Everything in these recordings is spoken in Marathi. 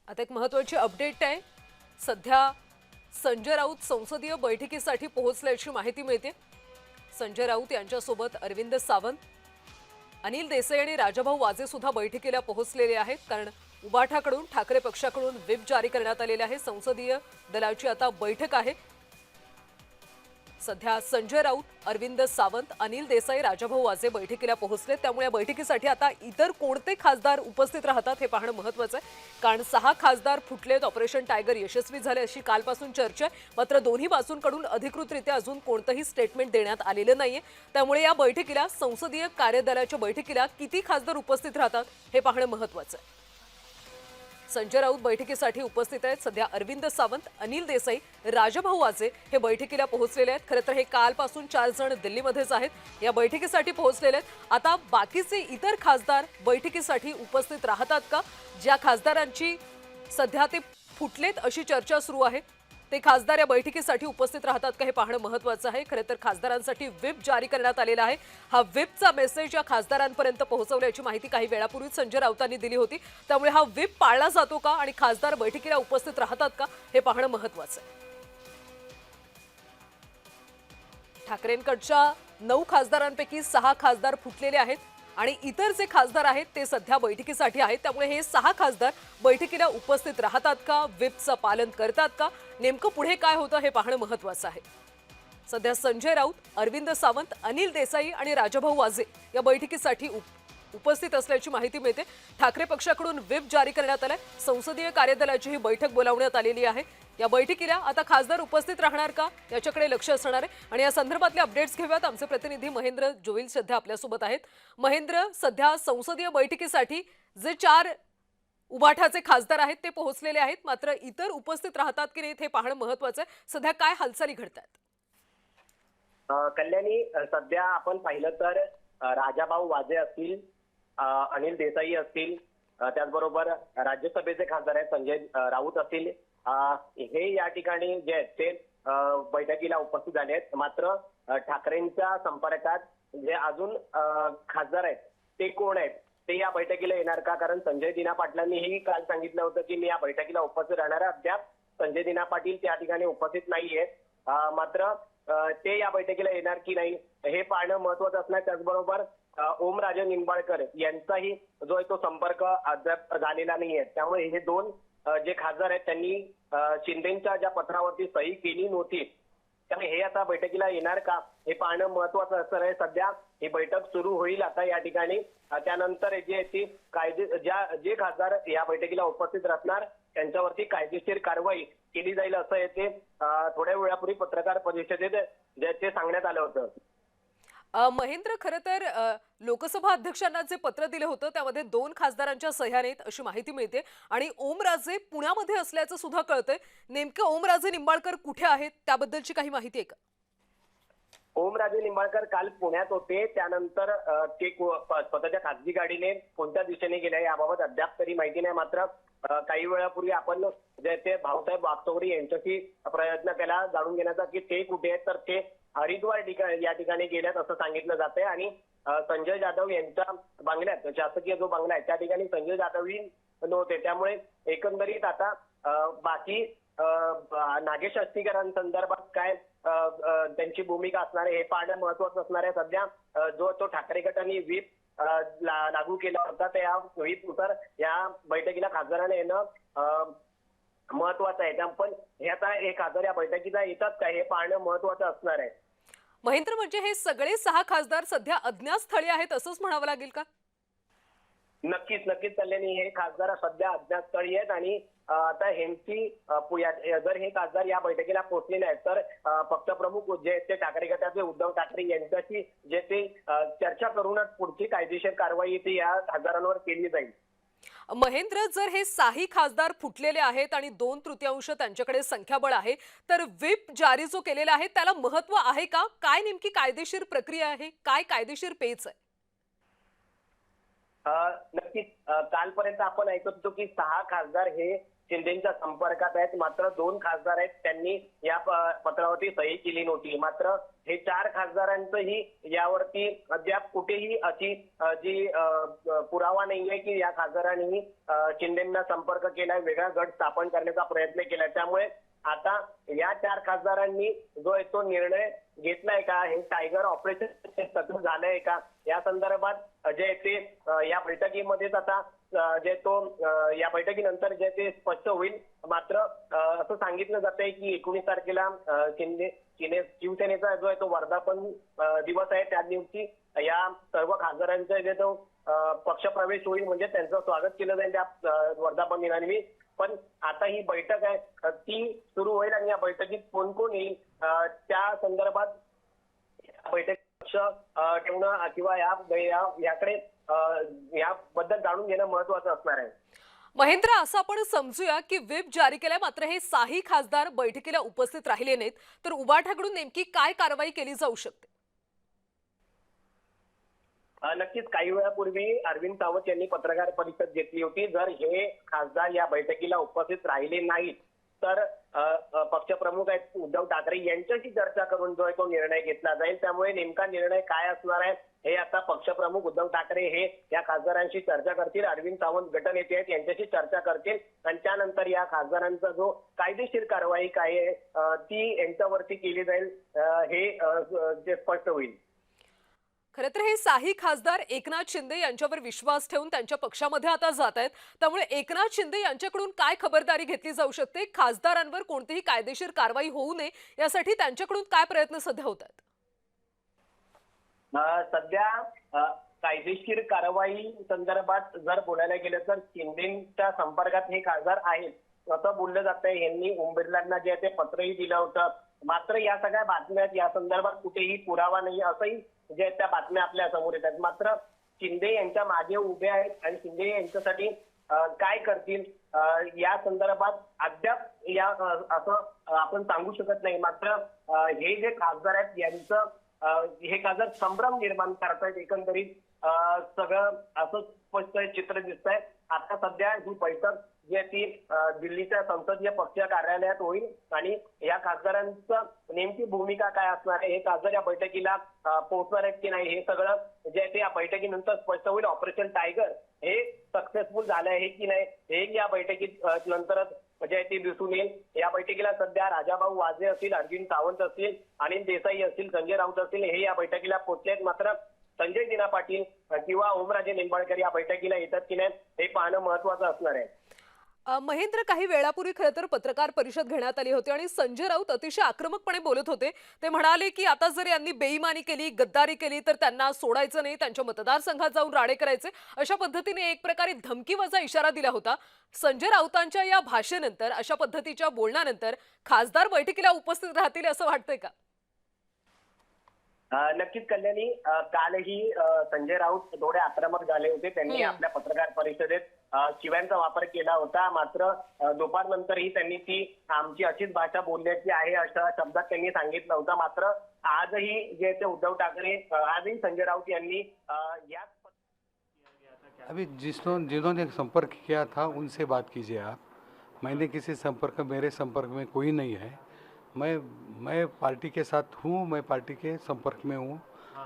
आता एक महत्त्वाची अपडेट आहे। सध्या संजय राऊत संसदीय बैठकीसाठी पोहोचल्याची माहिती मिळते। संजय राऊत यांच्यासोबत अरविंद सावंत, अनिल देसाई आणि राजाभाऊ वाजे सुद्धा बैठकीला पोहोचलेले आहेत। कारण उबाठाकडून ठाकरे पक्षाकडून व्हिप जारी करण्यात आलेले आहे। संसदीय दलाची आता बैठक आहे। सध्या संजय राऊत, अरविंद सावंत, अनिल देसाई, राजाभाऊ वाजे बैठकीला पोहोचले। त्यामुळे या बैठकीसाठी आता इतर कोणते खासदार उपस्थित राहतात हे पाहणं महत्त्वाचं आहे। कारण 6 खासदार फुटलेत, ऑपरेशन टायगर यशस्वी झाले अशी कालपासून चर्चा आहे। मात्र दोन्ही बाजूंकडून अधिकृतरित्या अजून कोणतेही स्टेटमेंट देण्यात आलेलं नाहीये। त्यामुळे या बैठकीला, संसदीय कार्यदलाच्या बैठकीला किती खासदार उपस्थित राहतात हे पाहणं महत्त्वाचं आहे। संजय राऊत बैठकीसाठी उपस्थित आहेत। सध्या अरविंद सावंत, अनिल देसाई, राजाभाऊ वाजे हे बैठकीला पोहोचलेले आहेत। खरं तर हे कालपासून 4 जण दिल्लीमध्येच आहेत, या बैठकीसाठी पोहोचलेले आहेत। आता बाकीचे इतर खासदार बैठकीसाठी उपस्थित राहतात का? ज्या खासदारांची सध्या ते फुटलेत अशी चर्चा सुरू आहे, ते खासदार या बैठकीसाठी उपस्थित राहतात का हे पाहणं महत्त्वाचं आहे। खरं तर खासदारांसाठी व्हिप जारी करण्यात आलेला आहे। हा व्हिपचा मेसेज या खासदारांपर्यंत पोहोचवल्याची माहिती काही वेळापूर्वी संजय राऊतांनी दिली होती। त्यामुळे हा व्हिप पाळला जातो का आणि खासदार बैठकीला उपस्थित राहतात का हे पाहणं महत्त्वाचं आहे। ठाकरेंकडच्या 9 खासदारांपैकी 6 खासदार फुटलेले आहेत आणि इतर जे खासदार आहेत ते सध्या बैठकीसाठी आहेत। त्यामुळे हे 6 खासदार बैठकीला उपस्थित राहतात का, व्हिपचं पालन करतात का, नेमकं पुढे काय होतं हे पाहणं महत्त्वाचं आहे। सध्या संजय राऊत, अरविंद सावंत, अनिल देसाई आणि राजाभाऊ वाजे या बैठकीसाठी उपस्थित असल्याची माहिती मिळते। ठाकरे पक्षाकडून व्हिप जारी करण्यात आलाय। संसदीय कार्यदलाची ही बैठक बोलावण्यात आलेली आहे। या बैठकीला आता खासदार उपस्थित राहणार का याच्याकडे लक्ष असणार आहे आणि या संदर्भातले अपडेट्स घेऊयात। आमचे प्रतिनिधी महेंद्र जोईल सध्या आपल्यासोबत आहेत। महेंद्र, सध्या संसदीय बैठकीसाठी जे 4 उबाठाचे खासदार आहेत ते पोहोचलेले आहेत, मात्र इतर उपस्थित राहतात की नाही हे पाहणं महत्त्वाचं आहे। सध्या काय हालचाली घडतात? कल्याणी, सध्या आपण पाहिलं तर राजाभाऊ वाजे असतील, अनिल देसाई असतील, त्याचबरोबर राज्यसभेचे खासदार आहेत संजय राऊत असतील, हे या ठिकाणी जे आहेत ते बैठकीला उपस्थित झाले आहेत। मात्र ठाकरेंच्या संपर्कात जे अजून खासदार आहेत ते कोण आहेत, ते या बैठकीला येणार का? कारण संजय दिना पाटलांनीही काल सांगितलं होतं की मी या बैठकीला उपस्थित राहणार आहे। अद्याप संजय दिना पाटील त्या ठिकाणी उपस्थित नाहीये। मात्र ते या बैठकीला येणार की नाही हे पाहणं महत्त्वाचं असणार। त्याचबरोबर ओमराजे निंबाळकर यांचाही जो आहे तो संपर्क अद्याप झालेला नाहीये। त्यामुळे हे 2 जे खासदार आहेत त्यांनी शिंदेंच्या ज्या पत्रावरती सही केली नव्हती, त्यामुळे हे आता बैठकीला येणार का हे पाहणं महत्त्वाचं असणार आहे। सध्या ही बैठक सुरू होईल आता या ठिकाणी। त्यानंतर जे आहे ती जे खासदार या बैठकीला उपस्थित राहणार त्यांच्यावरती कायदेशीर कारवाई केली जाईल असं येथे थोड्या वेळापूर्वी पत्रकार परिषदेत जे सांगण्यात आलं होतं। महेंद्र, खरं तर लोकसभा अध्यक्षांना जे पत्र दिले होतं त्यामध्ये 2 खासदारांच्या सह्या आहेत अशी माहिती मिळते आणि ओमराजे पुण्यामध्ये असल्याचं सुद्धा कळतंय। नेमकं ओमराजे निंबाळकर कुठे आहेत त्याबद्दलची काही माहिती आहे का? ओमराजे निंबाळकर काल पुण्यात होते, त्यानंतर ते स्वतःच्या खासगी गाडीने कोणत्या दिशेने गेले याबाबत अद्याप तरी माहिती नाही। मात्र काही वेळापूर्वी आपण जे ते भाऊसाहेब वागचौरे यांच्याशी प्रयत्न केला जाणून घेण्याचा की ते कुठे आहेत, तर ते हरिद्वार या ठिकाणी गेल्यात असं सांगितलं जातंय। आणि संजय जाधव यांच्या बंगल्यात, शासकीय जो बंगला आहे त्या ठिकाणी संजय जाधवही नव्हते। त्यामुळे एकंदरीत आता बाकी नागेश अष्टीकरांसंदर्भात काय त्यांची भूमिका असणार आहे हे पाहणं महत्त्वाचं असणार आहे। सध्या जो तो ठाकरे गटाने व्हिप लागू केला होता त्या व्हिपनुसार या बैठकीला खासदारांना येणं महत्त्वाचं आहे। पण हे आता हे खासदार या बैठकीला येतात का हे पाहणं महत्त्वाचं असणार आहे। महेंद्र, म्हणजे हे सगळे 6 खासदार सध्या अज्ञात स्थळी आहेत असंच म्हणावं लागेल का? नक्कीच नक्कीच कल्याणी, हे खासदार सध्या अज्ञात स्थळी आहेत आणि आता ह्यांची जर हे खासदार या बैठकीला पोहोचले नाहीत तर पक्षप्रमुख जे ते ठाकरे गटाचे उद्धव ठाकरे यांच्याशी जे ते चर्चा करूनच पुढची कायदेशीर कारवाई ती या खासदारांवर केली जाईल। महेंद्र, जर हे 6 खासदार फुटलेले आहेत आणि 2/3 त्यांच्याकडे संख्याबळ आहे, तर व्हिप जारी जो केलेला आहे त्याला महत्त्व आहे का? काय नेमकी कायदेशीर प्रक्रिया आहे? काय कायदेशीर पेच आहे? नक्कीच कालपर्यंत आपण ऐकत होतो की 6 खासदार हे शिंदेच्या संपर्कात आहेत, मात्र 2 खासदार आहेत त्यांनी या पत्रावरती सही केली नव्हती. मात्र हे 4 खासदारांचंही यावरती अद्याप कुठेही अशी जी पुरावा नाहीये की या खासदारांनी शिंदेंना संपर्क केलाय, वेगळा गट स्थापन करण्याचा प्रयत्न केलाय. त्यामुळे आता या 4 खासदारांनी जो आहे तो निर्णय घेतलाय का, हे टायगर ऑपरेशन सक्सेस झालंय का, या संदर्भात जे ते या बैठकीमध्येच आता जे तो या बैठकीनंतर जे ते स्पष्ट होईल. मात्र असं सांगितलं जातंय की 19 तारखेला शिवसेनेचा जो आहे तो वर्धापन दिवस आहे, त्या दिवशी या सर्व खासदारांचा जे तो पक्षप्रवेश होईल, म्हणजे त्यांचं स्वागत केलं जाईल त्या वर्धापन दिनानिमित्त. पण आता ही बैठक आहे ती सुरू होईल आणि या बैठकीत कोण कोण येईल त्या संदर्भात बैठक लक्ष ठेवणं किंवा याकडे याबद्दल जाणून घेणं महत्वाचं असणार आहे. महेंद्र, असं आपण समजूया की व्हिप जारी केलाय, मात्र हे 6 खासदार बैठकीला उपस्थित राहिले नाहीत, तर उबाठाकडून नेमकी काय कारवाई केली जाऊ शकते? नक्कीच काही वेळापूर्वी अरविंद सावंत यांनी पत्रकार परिषद घेतली होती. जर हे खासदार या बैठकीला उपस्थित राहिले नाहीत तर पक्षप्रमुख आहेत उद्धव ठाकरे यांच्याशी चर्चा करून जो आहे तो निर्णय घेतला जाईल. त्यामुळे नेमका निर्णय काय असणार आहे हे आता पक्षप्रमुख उद्धव ठाकरे हे या खासदारांशी चर्चा करतील. अरविंद सावंत गटनेते आहेत यांच्याशी चर्चा करतील आणि त्यानंतर या खासदारांचा जो कायदेशीर कारवाई काय आहे ती यांच्यावरती केली जाईल हे जे स्पष्ट होईल. खरं तर हे 6 खासदार एकनाथ शिंदे यांच्यावर विश्वास ठेवून त्यांच्या पक्षामध्ये आता जात आहेत, त्यामुळे एकनाथ शिंदे यांच्याकडून काय खबरदारी घेतली जाऊ शकते? खासदारांवर कोणतीही कायदेशीर कारवाई होऊ नये यासाठी त्यांच्याकडून काय प्रयत्न सध्या होत आहेत? सध्या कायदेशीर कारवाई संदर्भात जर बोलायला गेलं तर शिंदेच्या संपर्कात हे खासदार आहेत असं बोललं जातंय. यांनी ओम बिर्लांना जे आहे ते पत्रही दिलं होतं. मात्र या सगळ्या बातम्यात या संदर्भात कुठेही पुरावा नाही असंही जे त्या बातम्या आपल्या समोर येतात. मात्र शिंदे यांच्या मागे उभे आहेत आणि शिंदे यांच्यासाठी काय करतील या संदर्भात अद्याप असं आपण सांगू शकत नाही. मात्र हे जे खासदार आहेत यांचं हे खासदार संभ्रम निर्माण करतायत. एकंदरीत सगळं असं स्पष्ट चित्र दिसतंय. आता सध्या ही बैठक जी आहे ती दिल्लीच्या संसदीय पक्ष कार्यालयात होईल आणि या खासदारांचं नेमकी भूमिका काय असणार आहे, हे खासदार या बैठकीला पोहोचणार आहेत की नाही, हे सगळं जे आहे ते या बैठकीनंतर स्पष्ट होईल. ऑपरेशन टायगर हे सक्सेसफुल झालं आहे की नाही हे या बैठकीत नंतरच जे ते दिसून येईल. या बैठकीला सध्या राजाभाऊ वाजे असतील, अरविंद सावंत असतील, अनिल देसाई असतील, संजय राऊत असतील हे या बैठकीला पोहोचले आहेत. मात्र संजय दिना पाटील किंवा ओमराजे निंबाळकर या बैठकीला येतात की नाही हे पाहणं महत्वाचं असणार आहे. महेंद्र, काही वेळापूर्वी खरं तर पत्रकार परिषद घेण्यात आली होती आणि संजय राऊत अतिशय आक्रमकपणे बोलत होते. ते म्हणाले की आता जर यांनी बेईमानी केली, गद्दारी केली तर त्यांना सोडायचं नाही, त्यांच्या मतदारसंघात जाऊन राडे करायचे, अशा पद्धतीने एक प्रकारे धमकीवजा इशारा दिला होता. संजय राऊतांच्या या भाषेनंतर, अशा पद्धतीच्या बोलण्यानंतर खासदार बैठकीला उपस्थित राहतील असं वाटतंय का? नक्कीच कल्याणी, कालही संजय राऊत थोडे आक्रमक झाले होते. त्यांनी आपल्या पत्रकार परिषदेत शिव्यांचा वापर केला होता. मात्र दुपारनंतरही त्यांनी ती आमची अशीच भाषा बोलण्याची आहे अशा शब्दात त्यांनी सांगितलं होतं. मात्र आजही जे ते उद्धव ठाकरे आजही संजय राऊत यांनी या अभी जिन्होंने संपर्क किया था उनसे बात कीजिए आप. मैंने किसी मेरे संपर्क में कोई नहीं है. मैं पार्टी के साथ हूँ, मैं पार्टी के संपर्क में हूँ,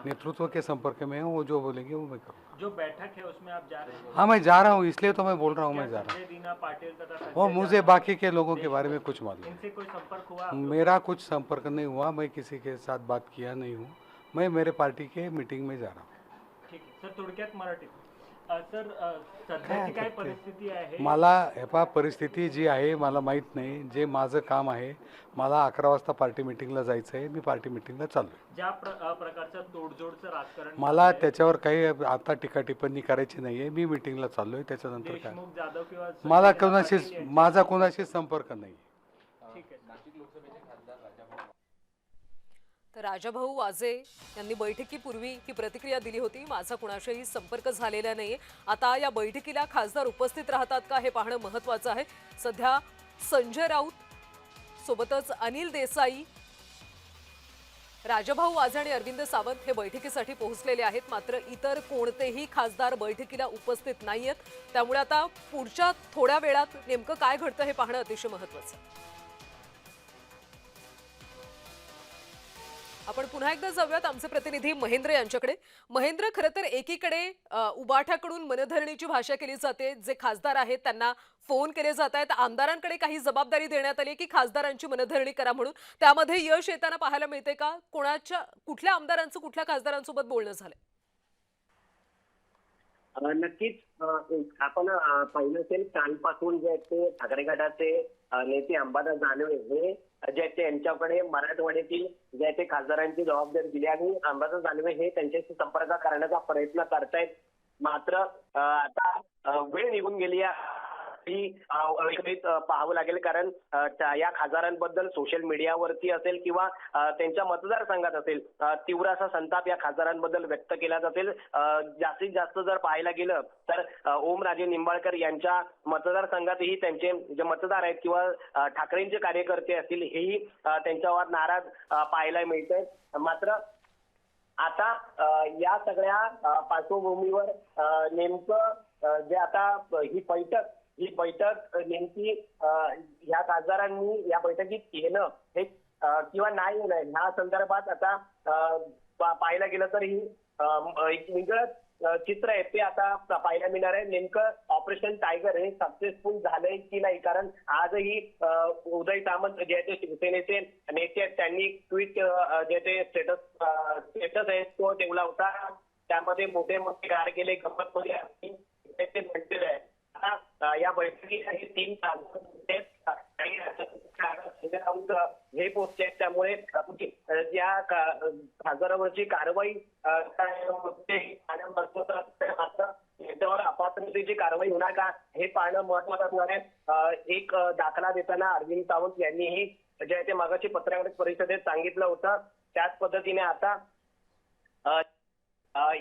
नेतृत्व के संपर्क में हूँ. वो जो बोलेंगे वो मैं करूँगा. जो बैठक है उसमें आप जा रहे हैं? हाँ, मैं जा रहा हूँ, इसलिए तो मैं बोल रहा हूँ मैं जा रहा हूँ. दीना पाटिल तथा वो मुझे बाकी के लोगों के बारे में कुछ मालूम. इनसे कोई संपर्क हुआ? मेरा कुछ संपर्क नहीं हुआ, मैं किसी के साथ बात किया नहीं हूँ. मैं मेरे पार्टी के मीटिंग में जा रहा हूँ. ठीक आहे सर, थोडक्यात मराठीत. सर सध्याची काय परिस्थिती आहे? मला परिस्थिती जी आहे मला माहीत नाही. जे माझं काम आहे, मला 11 वाजता पार्टी मिटिंगला जायचं आहे. मी पार्टी मिटिंगला चाललोय. ज्या प्रकारचं तोडजोडचं राजकारण मला त्याच्यावर काही आता टीका टिप्पणी करायची नाहीये. मी मिटिंगला चाललोय, त्याच्यानंतर काय देशमुख जाधव किंवा माझा कोणाशी संपर्क नाही. ठीक आहे. तर राजाभाऊ वाजे यांनी बैठकीपूर्वी ही प्रतिक्रिया दिली होती, माझा कुणाशीही संपर्क झालेला नाहीये. आता या बैठकीला खासदार उपस्थित राहतात का हे पाहणं महत्त्वाचं आहे. सध्या संजय राऊत सोबतच अनिल देसाई राजाभाऊ वाजे आणि अरविंद सावंत हे बैठकीसाठी पोहोचलेले आहेत, मात्र इतर कोणतेही खासदार बैठकीला उपस्थित नाहीयेत. त्यामुळे आता पुढच्या थोड्या वेळात नेमकं काय घडतं हे पाहणं अतिशय महत्त्वाचं आहे. आपण पुन्हा एकदा जाऊयात आमचे प्रतिनिधी महेंद्र यांच्याकडे. महेंद्र, खरं तर एकीकडे उबाठाकडून मनधरणीची भाषा केली जाते, जे खासदार आहेत त्यांना फोन केले जात आहेत, आमदारांकडे काही जबाबदारी देण्यात आली की खासदारांची मनधरणी करा म्हणून. त्यामध्ये यश येताना पाहायला मिळते का? कुठल्या आमदारांचं कुठल्या खासदारांसोबत बोलणं झालंय? नक्कीच आपण पाहिलं असेल कालपासून जे आहेत ते ठाकरे गटाचे नेते अंबादास दानवे हे जे आहेत ते यांच्याकडे मराठवाड्यातील जे आहे ते खासदारांची जबाबदारी दिली आणि अंबादास दानवे हे त्यांच्याशी संपर्क करण्याचा प्रयत्न करतायत. मात्र आता वेळ निघून गेली आहे ही एकत्रित पाहावं लागेल, कारण या खासदारांबद्दल सोशल मीडियावरती असेल किंवा त्यांच्या मतदारसंघात असेल तीव्र असा संताप या खासदारांबद्दल व्यक्त केला जातील. जास्तीत जास्त जर पाहायला गेलं तर ओमराजे निंबाळकर यांच्या मतदारसंघातही त्यांचे जे मतदार आहेत किंवा ठाकरेंचे कार्यकर्ते असतील हेही त्यांच्यावर नाराज पाहायला मिळतंय. मात्र आता या सगळ्या पार्श्वभूमीवर नेमकं जे आता ही बैठक नेमकी ह्या खासदारांनी या बैठकीत येणं हे किंवा नाही येणं ह्या संदर्भात आता पाहायला गेलं तर ही एक वेगळं चित्र आहे ते आता पाहायला मिळणार आहे. नेमकं ऑपरेशन टायगर हे सक्सेसफुल झालंय की नाही, कारण आजही उदय सामंत जे आहे ते शिवसेनेचे नेते आहेत त्यांनी ट्विट जे ते स्टेटस आहे तो ठेवला होता. त्यामध्ये मोठे मोठे कार केले गंमत मध्ये म्हटलेलं आहे. या बैठकीत हे 3 हे पोस्ट आहेत, त्यामुळे या खासदारावरची कारवाई याच्यावर अपात्रतेची कारवाई होणार का हे पाहणं महत्वाचं असणार आहे. एक दाखला देताना अरविंद सावंत यांनीही जे आहे ते मागाशी पत्रकार परिषदेत सांगितलं होतं, त्याच पद्धतीने आता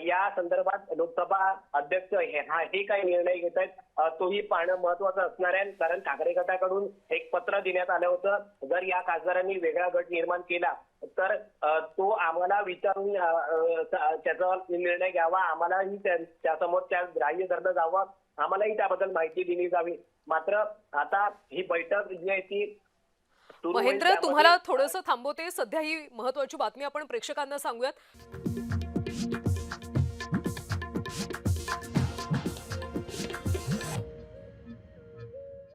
या संदर्भात लोकसभा अध्यक्ष हे काही निर्णय घेत आहेत तोही पाहणं महत्वाचं असणार आहे. कारण ठाकरे गटाकडून एक पत्र देण्यात आलं होतं, जर या खासदारांनी वेगळा गट निर्माण केला तर तो आम्हाला विचारून त्याचा निर्णय घ्यावा, आम्हालाही त्यासमोर त्या ग्राह्य धरलं जावं, आम्हालाही त्याबद्दल माहिती दिली जावी. मात्र आता ही बैठक जी आहे ती महेंद्र, तुम्हाला थोडंसं थांबवते. सध्या ही महत्वाची बातमी आपण प्रेक्षकांना सांगूयात.